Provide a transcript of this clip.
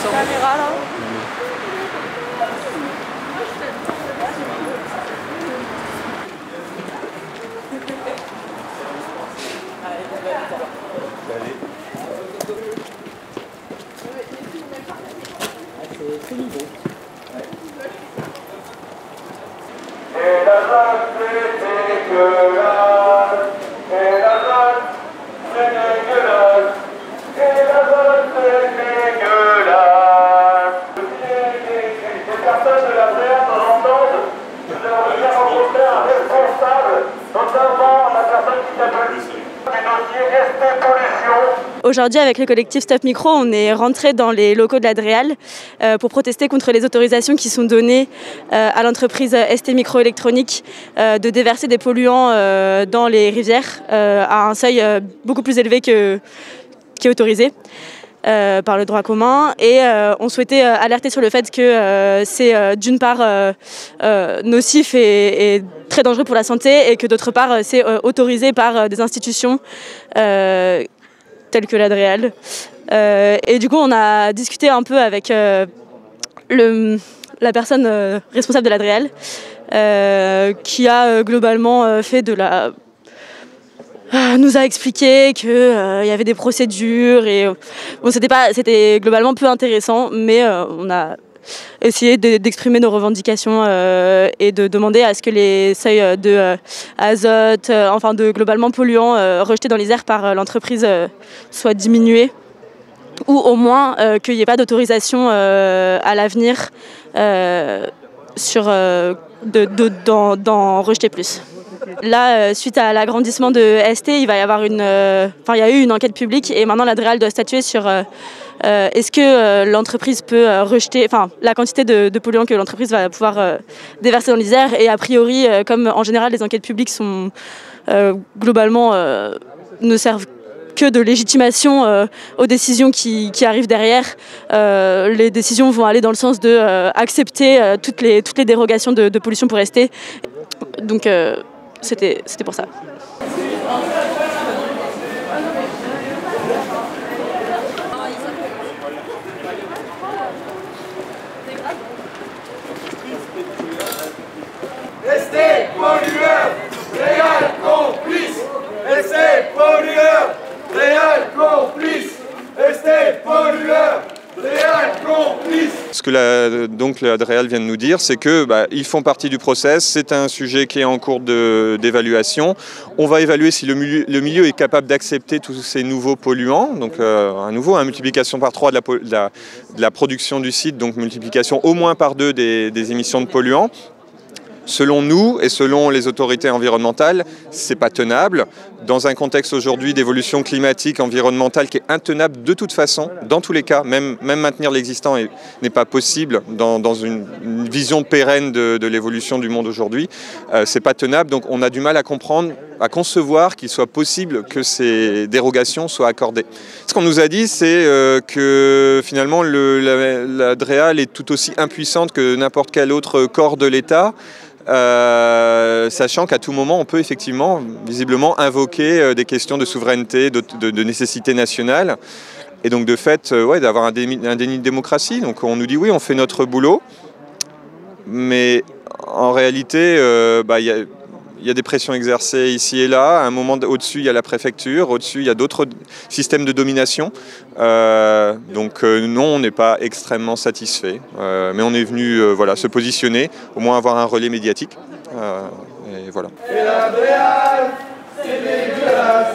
caméra là. C'est nouveau. Et la zone c'est dégueulasse. Et la zone c'est dégueulasse. Et la zone c'est dégueulasse. Les personnes de la terre nous entendent. Nous avons bien rencontré un responsable, notamment la personne qui s'appelle du dossier ST Pollution. Aujourd'hui, avec le collectif Stop Micro, on est rentré dans les locaux de la DREAL pour protester contre les autorisations qui sont données à l'entreprise ST Microélectronique de déverser des polluants dans les rivières à un seuil beaucoup plus élevé qui est autorisé par le droit commun. Et on souhaitait alerter sur le fait que c'est d'une part nocif et très dangereux pour la santé, et que d'autre part c'est autorisé par des institutions telles que la DREAL. Et du coup, on a discuté un peu avec la personne responsable de la DREAL, qui a globalement fait de la... nous a expliqué qu'il y avait des procédures et bon, c'était globalement peu intéressant, mais on a essayé d'exprimer nos revendications et de demander à ce que les seuils de azote, enfin de globalement polluants rejetés dans les airs par l'entreprise soient diminués, ou au moins qu'il n'y ait pas d'autorisation à l'avenir d'en rejeter plus. Là, suite à l'agrandissement de ST, il va y avoir il y a eu une enquête publique, et maintenant la DREAL doit statuer sur est-ce que l'entreprise peut rejeter, la quantité de polluants que l'entreprise va pouvoir déverser dans les airs. Et a priori, comme en général les enquêtes publiques sont globalement ne servent que de légitimation aux décisions qui arrivent derrière, les décisions vont aller dans le sens de accepter toutes les dérogations de pollution pour ST. Donc c'était pour ça. ST pollueur, DREAL complice. ST pollueur, DREAL complice. ST pollueur, DREAL complice. Ce que la DREAL vient de nous dire, c'est que ils font partie du process, c'est un sujet qui est en cours d'évaluation. On va évaluer si le milieu est capable d'accepter tous ces nouveaux polluants, donc multiplication par 3 de la production du site, donc multiplication au moins par 2 des émissions de polluants. Selon nous et selon les autorités environnementales, c'est pas tenable. Dans un contexte aujourd'hui d'évolution climatique, environnementale qui est intenable de toute façon, dans tous les cas, même maintenir l'existant n'est pas possible dans une vision pérenne de l'évolution du monde aujourd'hui. C'est pas tenable, donc on a du mal à comprendre, à concevoir qu'il soit possible que ces dérogations soient accordées. Ce qu'on nous a dit, c'est que finalement la DREAL est tout aussi impuissante que n'importe quel autre corps de l'État. Sachant qu'à tout moment on peut effectivement visiblement invoquer des questions de souveraineté, de nécessité nationale, et donc de fait d'avoir un déni de démocratie. Donc on nous dit oui, on fait notre boulot, mais en réalité il y a des pressions exercées ici et là. À un moment au-dessus il y a la préfecture, au-dessus il y a d'autres systèmes de domination. Donc non, on n'est pas extrêmement satisfait, mais on est venu se positionner, au moins avoir un relais médiatique. Et voilà. Et la DREAL, c'est dégueulasse.